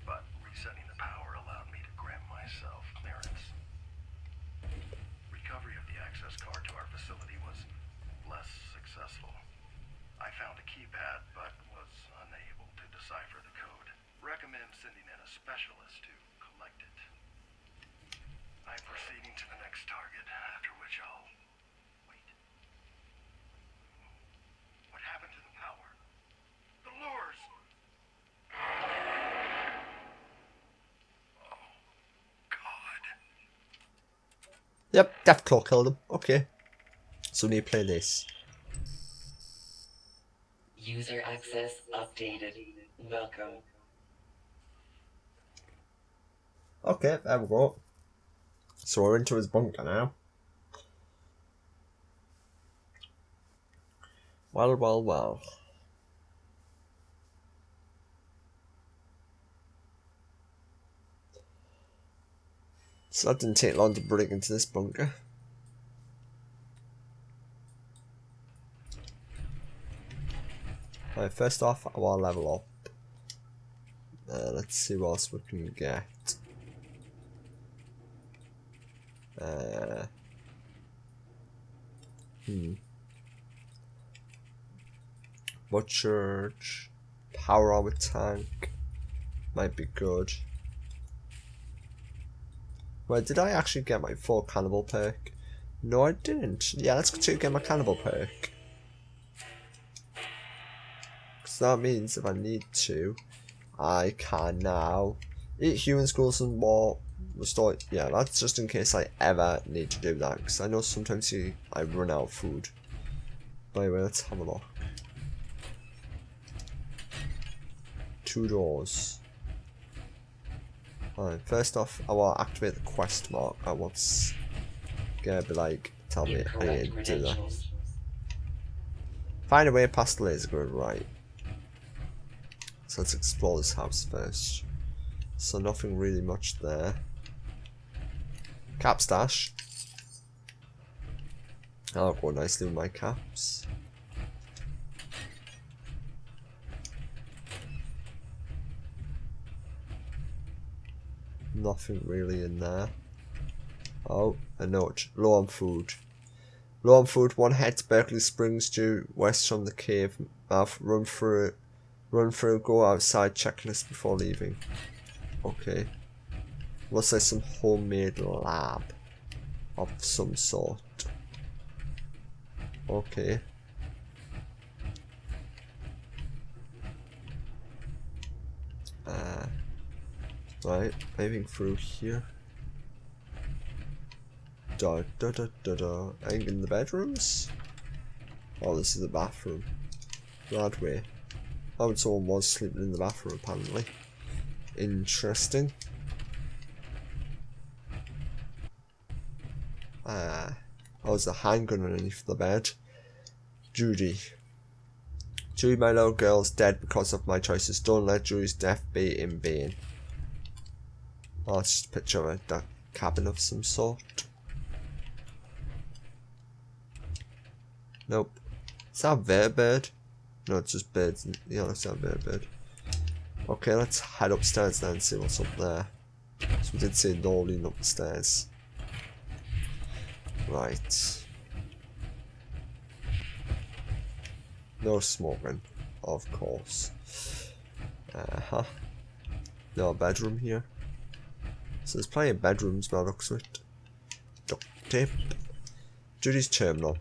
But resetting the power allowed me to grant myself clearance. Recovery of the access card to our facility was less successful. I found a keypad, but was unable to decipher the code. Recommend sending in a specialist to collect it. I'm proceeding to the next target, after which I'll... wait. What happened to the power? The lures! Oh, God. Yep, Deathclaw killed him. Okay. So we need to play this. User access updated. Welcome. Okay, there we go. So we're into his bunker now. Well, well, well. So that didn't take long to break into this bunker. Right, first off, I want to level up. Let's see what else we can get. Butcher, power armor tank might be good. Wait, did I actually get my full cannibal perk? No, I didn't. Yeah, let's go get my cannibal perk. Because that means if I need to, I can now eat human skulls and more. Restore. Yeah, that's just in case I ever need to do that. Because I know sometimes I run out of food. But anyway, let's have a look. 2 doors. Alright, first off, I want to activate the quest mark. I want to be like, tell me I need to do that. Find a way past the laser grid, right. So let's explore this house first. So nothing really much there. Cap stash. That'll go nicely with my caps. Nothing really in there. Oh, a note. Low on food. Low on food. 1 head to Berkeley Springs due west from the cave mouth. Run through. Go outside. Checklist before leaving. Okay. Looks like some homemade lab of some sort. Okay. Right, moving through here. Ain't in the bedrooms? Oh, this is the bathroom. That way. Oh, someone was sleeping in the bathroom apparently. Interesting. Oh, there's a handgun underneath the bed. Judy, my little girl's dead because of my choices. Don't let Judy's death be in vain. Oh, it's just a picture of a cabin of some sort. Nope. Is that a vertibird? No, it's just birds. Yeah, it's not a vertibird. Okay, let's head upstairs then and see what's up there. So we did see no leading up the stairs. Right. No smoking, of course. No bedroom here. So there's plenty of bedrooms by the looks of it. Duct tape. Judy's terminal.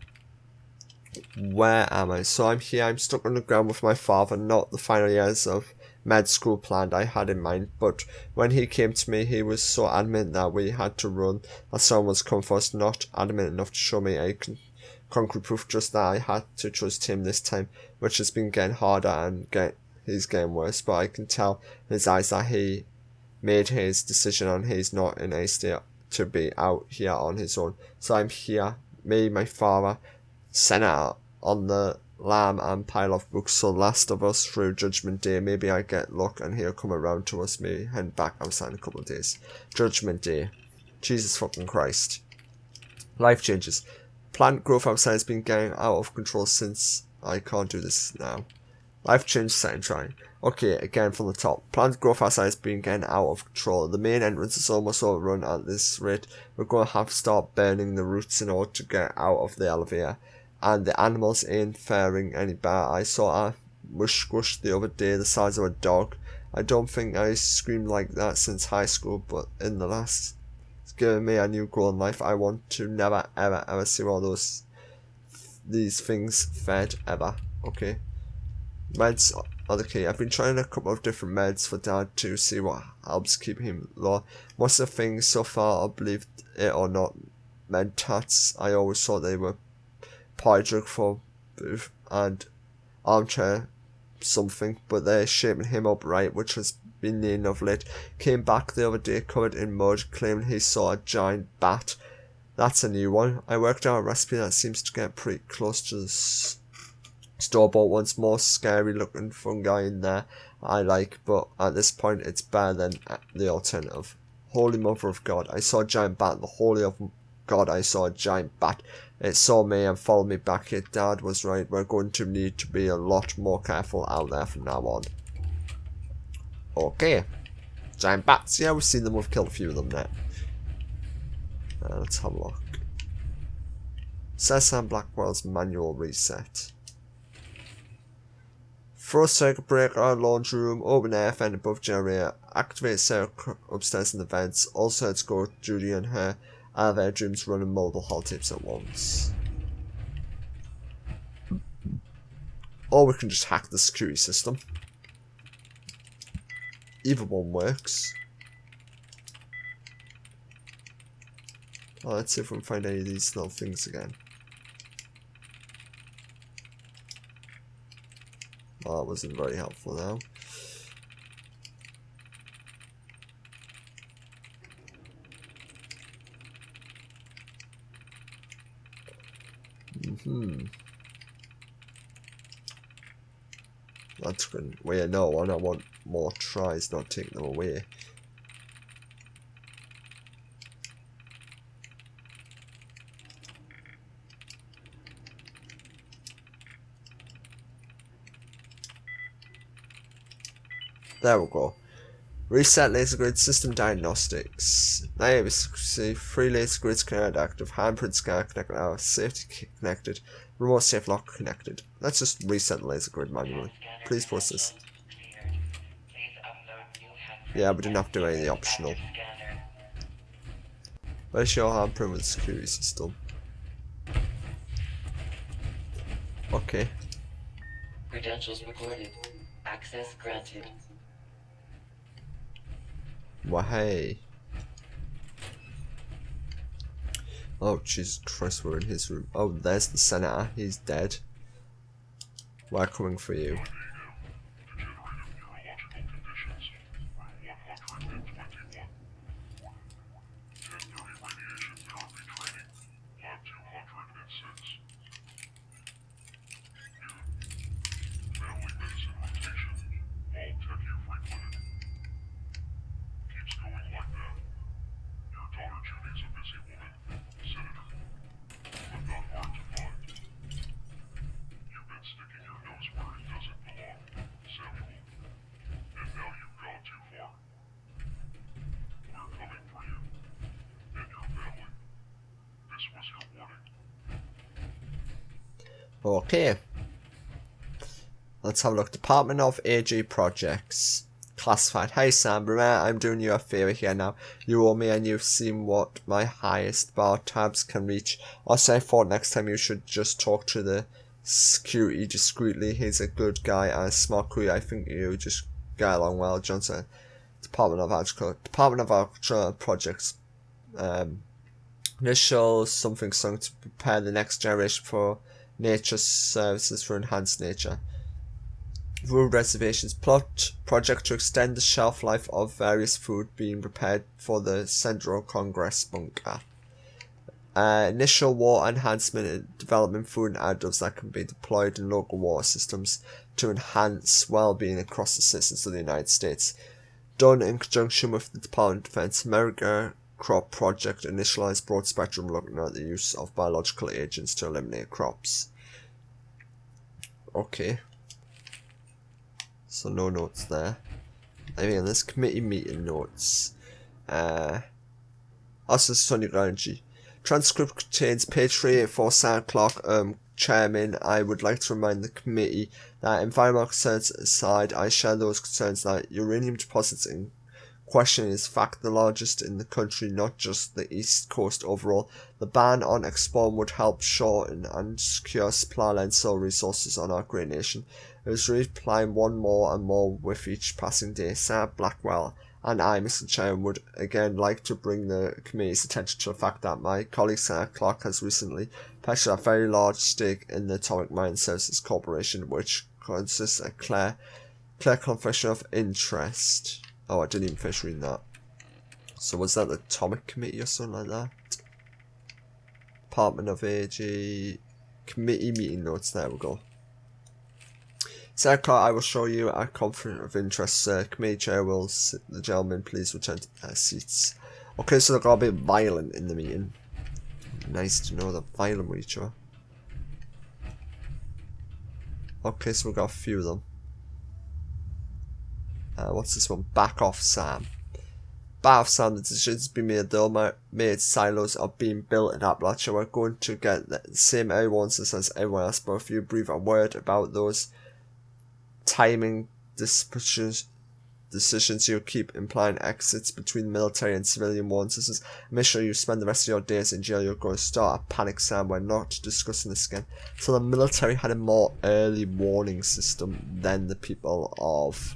Where am I? So I'm here, I'm stuck underground with my father, not the final years of med school planned I had in mind, but when he came to me he was so adamant that we had to run, that someone was coming for us, not adamant enough to show me a concrete proof, just that I had to trust him this time, which has been getting harder and he's getting worse, but I can tell in his eyes that he made his decision and he's not in a state to be out here on his own. So I'm here, me, my father, Senator on the lam and pile of books, so last of us through Judgment Day. Maybe I get luck and he'll come around to us, maybe head back outside in a couple of days. Judgment Day. Jesus fucking Christ. Life changes. Plant growth outside has been getting out of control since I can't do this now. Life change setting trying. Okay, again from the top. Plant growth outside has been getting out of control. The main entrance is almost overrun at this rate. We're going to have to start burning the roots in order to get out of the elevator. And the animals ain't faring any better. I saw a mush squish the other day the size of a dog. I don't think I screamed like that since high school, but in the last, it's given me a new goal in life. I want to never ever see all these things fed ever. Okay. Meds are the key. I've been trying a couple of different meds for Dad to see what helps keep him low. Most of the things so far, I believed it or not, med tats. I always thought they were party drug for booth, and armchair something, but they're shaping him up right, which has been needing of late. Came back the other day covered in mud, claiming he saw a giant bat. That's a new one. I worked out a recipe that seems to get pretty close to the store-bought ones. More scary looking fungi in there I like, but at this point it's better than the alternative. Holy Mother of God, I saw a giant bat. The Holy of God, I saw a giant bat. It saw me and followed me back here. Dad was right. We're going to need to be a lot more careful out there from now on. Okay. Giant bats. Yeah, we've seen them. We've killed a few of them now. Let's have a look. Senator Blackwell's manual reset. Throw circuit breaker, laundry room, open air, vent above generator, activate Sarah upstairs in the vents, also let's go Judy and her out of their dreams running multiple hot tips at once. Or we can just hack the security system. Either one works. Oh, let's see if we can find any of these little things again. Oh, that wasn't very helpful now. That's good. Well, no, I don't want more tries, not taking them away. There we go. Reset laser grid system diagnostics. Now we see 3 laser grids connected active, handprint scanner connected, our safety connected, remote safe lock connected. Let's just reset the laser grid manually. Please process. Yeah, we didn't have to do any of the optional. Where's your handprint with the security system? Okay. Credentials recorded. Access granted. Well, hey. Oh, Jesus Christ, we're in his room. Oh, there's the senator. He's dead. We're coming for you. Okay. Let's have a look. Department of AG Projects. Classified. Hey Sam, remember I'm doing you a favour here now. You owe me and you've seen what my highest bar tabs can reach. Also, I thought next time you should just talk to the security discreetly. He's a good guy and a smart crew. I think you just get along well. Johnson. Department of Agriculture Projects. Initial something to prepare the next generation for nature services for enhanced nature. Rural reservations. Plot project to extend the shelf life of various food being prepared for the Central Congress Bunker. Initial war enhancement and development food and additives that can be deployed in local water systems to enhance well-being across the citizens of the United States. Done in conjunction with the Department of Defense. America Crop Project initialized broad spectrum looking at the use of biological agents to eliminate crops. Okay. So no notes there. I mean, there's committee meeting notes. Also, Sonny Energy. Transcript contains page 384 Sam Clark, Chairman. I would like to remind the committee that environmental concerns aside, I share those concerns that uranium deposits in question is in fact the largest in the country, not just the East Coast overall. The ban on exploring would help shorten and secure supply and soil resources on our great nation. It was replying one more and more with each passing day. Senator Blackwell, and I, Mr. Chair, would again like to bring the committee's attention to the fact that my colleague Senator Clark has recently purchased a very large stake in the Atomic Mine Services Corporation, which consists of a clear confession of interest. Oh, I didn't even finish reading that. So was that the Atomic Committee or something like that? Department of AG Committee meeting notes, there we go. Senator Clark, I will show you a conflict of interest, sir. Committee chair will sit the gentlemen please return to their seats. Okay, so they got a bit violent in the meeting. Nice to know they're violent with each other. Okay, so we got a few of them. What's this one? Back off, Sam. Back off, Sam. The decision's been made. The automated silos are being built in Appalachia. We're going to get the same airwances as everyone else, but if you breathe a word about those timing decisions, you'll keep implying exits between military and civilian wances. Make sure you spend the rest of your days in jail. You're going to start a panic, Sam. We're not discussing this again. So the military had a more early warning system than the people of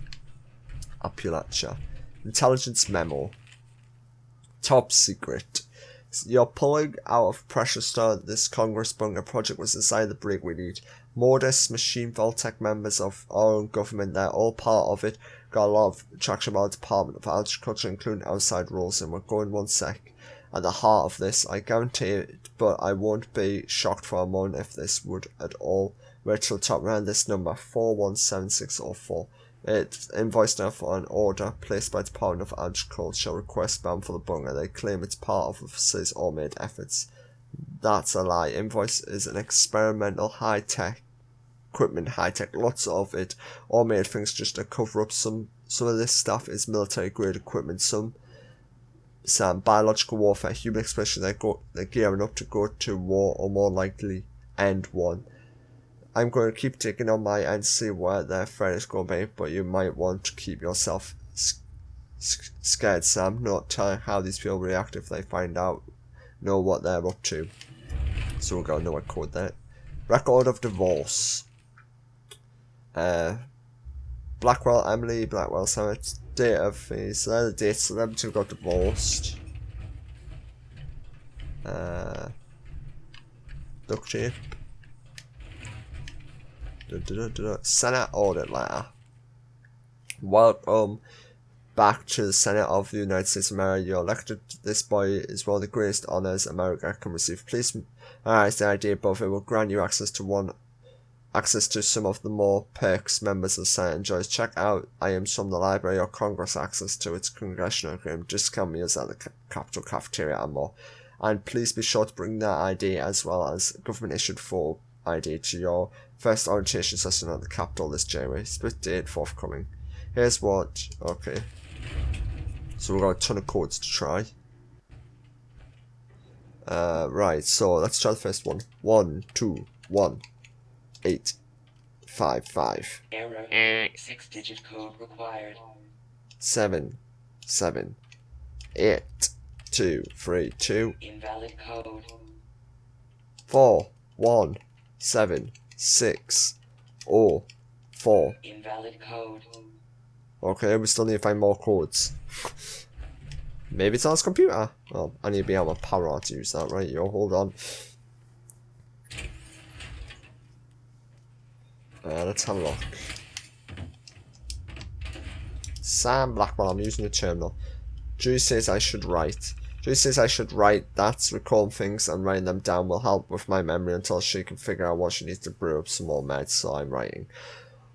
Appalachia. Intelligence memo. Top secret. You're pulling out of precious stone. This Congress bunker project was inside the break we need. Modest machine Voltec members of our own government, they're all part of it. Got a lot of traction by the Department of Agriculture, including outside roles, and we're going one sec. At the heart of this, I guarantee it, but I won't be shocked for a moment if this would at all reach to the top around this number, 417604. It's invoiced now for an order placed by the Department of Agriculture request bound for the bunker. They claim it's part of the facility's automated efforts. That's a lie. Invoice is an experimental high-tech equipment, lots of it. Automated things just to cover up some of this stuff is military-grade equipment. Some biological warfare, human expression, they're gearing up to go to war or more likely end one. I'm going to keep digging on my end to see where their threat is going to be, but you might want to keep yourself scared, Sam. Not telling how these people react if they find out, know what they're up to. So we'll go know what code there. Record of divorce. Blackwell, Emily, Blackwell, Senator, date of these, so they're the dates, so them two got divorced. Duck chip. Senate audit letter. Welcome back to the Senate of the United States of America. You're elected. This body is one of the greatest honors America can receive. Please memorize the idea above. It will grant you access to some of the more perks members of the Senate enjoys. Check out items from the library or Congress, access to its congressional agreement, discount meals at the Capitol cafeteria, and more. And please be sure to bring that ID as well as government issued full ID to your first orientation session at the Capitol this January. Split date forthcoming. Here's what. Okay. So we've got a ton of codes to try. Right, so let's try the first one. 1, 2, 1, 8, 5, 5. Error. 6-digit code required. 7, 7, 8, 2, 3, 2. Invalid code. 4, 1, 7, 6, 0, 4. Invalid code. Okay, we still need to find more codes. Maybe it's on his computer. Oh, I need to be on my power on to use that, right? Yo, hold on. Let's have a look. Sam Blackwell, I'm using the terminal. Judy says I should write. Judy says I should write. That's recalling things and writing them down will help with my memory until she can figure out what she needs to brew up some more meds, so I'm writing.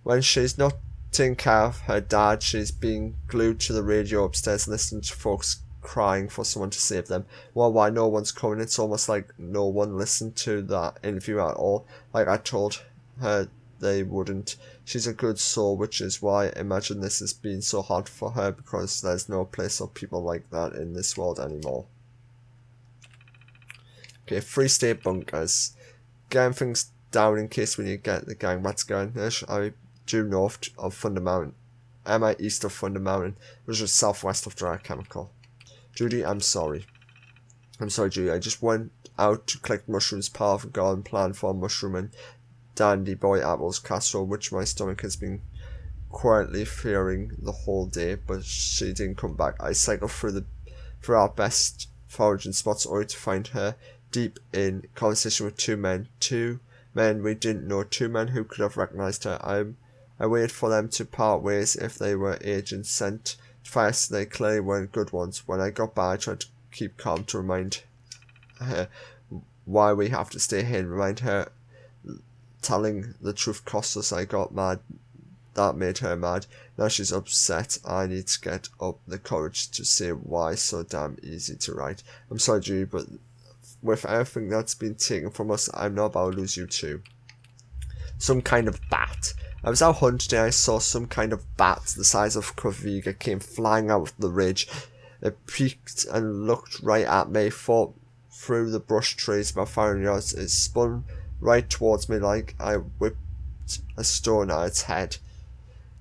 When she's not taking care of her dad, she's being glued to the radio upstairs listening to folks crying for someone to save them. Well, why no one's coming? It's almost like no one listened to that interview at all. Like I told her they wouldn't. She's a good soul, which is why I imagine this has been so hard for her, because there's no place for people like that in this world anymore. Okay, 3 state bunkers. Getting things down in case we need to get the gang back together. I due north of Thunder Mountain. Am I east of Thunder Mountain, which is southwest of Dry Chemical. Judy, I'm sorry. I'm sorry, Judy. I just went out to collect mushrooms, part of a garden plan for mushroom and dandy boy apples casserole, which my stomach has been quietly fearing the whole day, but she didn't come back. I cycled through our best foraging spots only to find her deep in conversation with two men we didn't know, two men who could have recognized her. I waited for them to part ways if they were agents sent to fight us. They clearly weren't good ones. When I got back, I tried to keep calm to remind her why we have to stay here and remind her telling the truth cost us. I got mad. That made her mad. Now she's upset. I need to get up the courage to say why so damn easy to write. I'm sorry, Judy, but with everything that's been taken from us, I'm not about to lose you too. Some kind of bat. I was out hunting and I saw some kind of bat the size of Koviga came flying out of the ridge. It peeked and looked right at me, fought through the brush trees about 500 yards. It spun right towards me like I whipped a stone at its head.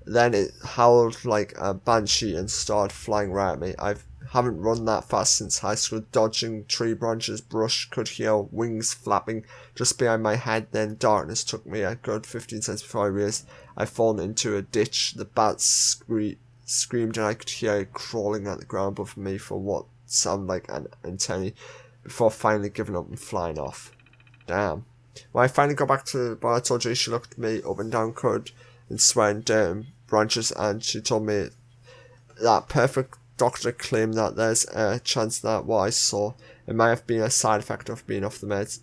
Then it howled like a banshee and started flying right at me. I haven't run that fast since high school, dodging tree branches, brush, could hear wings flapping just behind my head. Then darkness took me a good 15 seconds before I realized I'd fallen into a ditch. The bat screamed and I could hear it crawling at the ground above me for what sounded like an eternity before finally giving up and flying off. Damn. When I finally got back to the bar, I told you she looked me up and down, covered in sweat and dirt and branches, and she told me that perfect doctor claimed that there's a chance that what I saw, it might have been a side effect of being off the meds.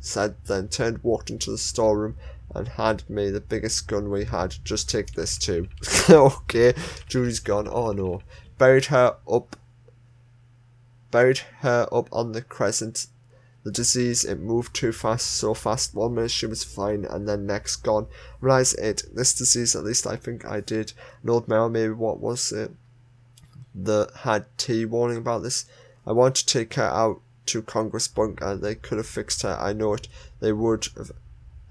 Said, then turned, walked into the storeroom and handed me the biggest gun we had. Just take this too. Okay, Julie's gone. Oh no. Buried her up on the crescent. The disease, it moved too fast, so fast. 1 minute she was fine, and then next gone. Realised it. This disease, at least I think I did. An old male, maybe, what was it? That had tea warning about this. I wanted to take her out to Congress Bunker. They could have fixed her. I know it. They would have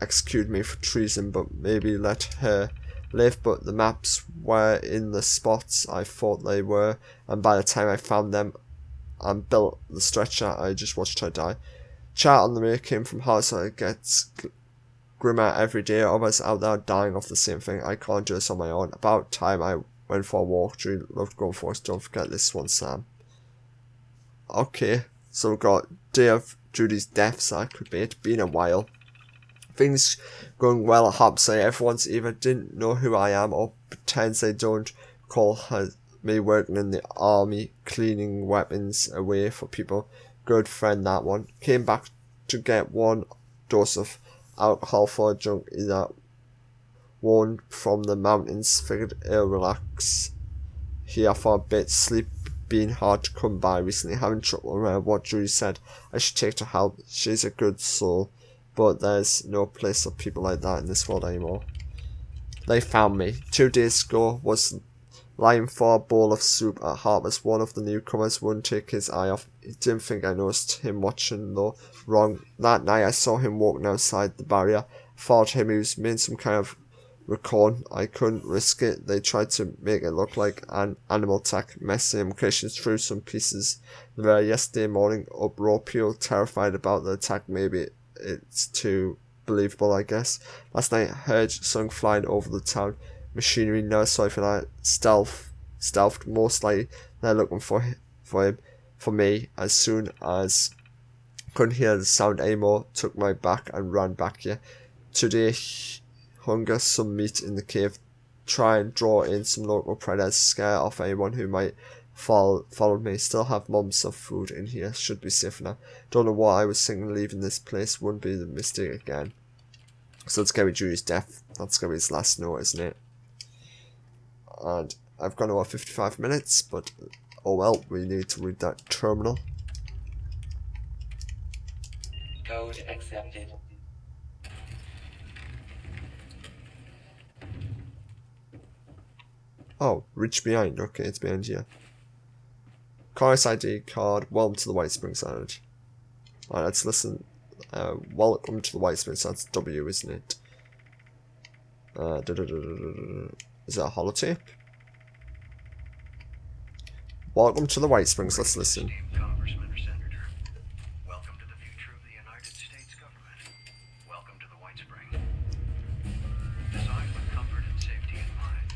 executed me for treason, but maybe let her live. But the maps were in the spots I thought they were, and by the time I found them and built the stretcher, I just watched her die. Chat on the mirror came from her, so it gets grimmer every day. Others out there dying of the same thing. I can't do this on my own. About time I went for a walk. Judy loved going for us. Don't forget this one, Sam. Okay, so we've got day of Judy's death, so that could be it. Been a while. Things going well at Hopsay. Everyone's either didn't know who I am or pretends they don't call me working in the army, cleaning weapons away for people. Good friend, that one. Came back to get one dose of alcohol for a junkie that warned from the mountains. Figured it'll relax here for a bit. Sleep being hard to come by recently. Having trouble remember what Judy said. I should take to help. She's a good soul, but there's no place for people like that in this world anymore. They found me. 2 days ago was lying for a bowl of soup at Harper's. One of the newcomers wouldn't take his eye off. He didn't think I noticed him watching though. Wrong. That night I saw him walking outside the barrier. I followed him. He was making some kind of recon. I couldn't risk it. They tried to make it look like an animal attack. Messing implications through some pieces. There yesterday morning, uproar, people terrified about the attack. Maybe it's too believable, I guess. Last night I heard something flying over the town. Machinery, no, sorry for that. Stealthed, most likely they're looking for me. As soon as couldn't hear the sound anymore, took my back and ran back here. Today, hunger some meat in the cave. Try and draw in some local predators, scare off anyone who might follow me. Still have mumps of food in here, should be safe now. Don't know what I was thinking, leaving this place wouldn't be the mistake again. So it's gonna be Judy's death. That's gonna be his last note, isn't it? And I've gone over 55 minutes, but oh well, we need to read that terminal. Code accepted. Oh, reach behind. Okay, it's behind here. Chorus ID card. Welcome to the Whitesprings Island. Alright, let's listen. Welcome to the Whitesprings. That's W, isn't it? Is that a holotape? Welcome to the Whitesprings. Let's listen. Congressman or Senator. Welcome to the future of the United States government. Welcome to the White Spring. Designed with comfort and safety in mind,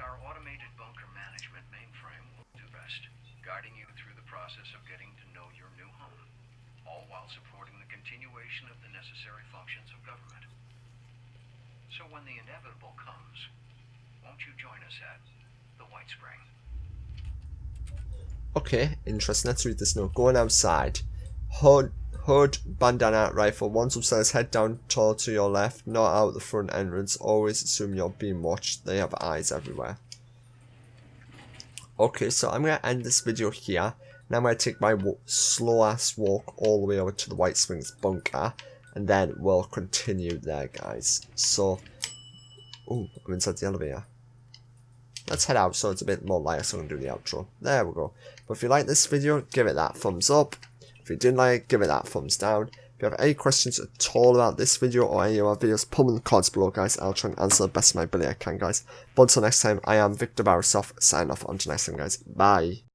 our automated bunker management mainframe will do best, guiding you through the process of getting to know your new home, all while supporting the continuation of the necessary functions of government. So when the inevitable comes, won't you join us at the Whitespring? Okay, interesting. Let's read this note. Going outside. Hood, bandana, rifle. Once upstairs, head down tall to your left, not out the front entrance. Always assume you're being watched. They have eyes everywhere. Okay, so I'm going to end this video here. Now I'm going to take my slow ass walk all the way over to the Whitesprings Bunker. And then we'll continue there, guys. So, oh, I'm inside the elevator. Let's head out so it's a bit more light so I can do the outro. There we go. But if you like this video, give it that thumbs up. If you didn't like it, give it that thumbs down. If you have any questions at all about this video or any of our videos, put them in the comments below, guys. I'll try and answer the best of my ability I can, guys. But until next time, I am Victor Barisov, signing off. Until next time, guys. Bye.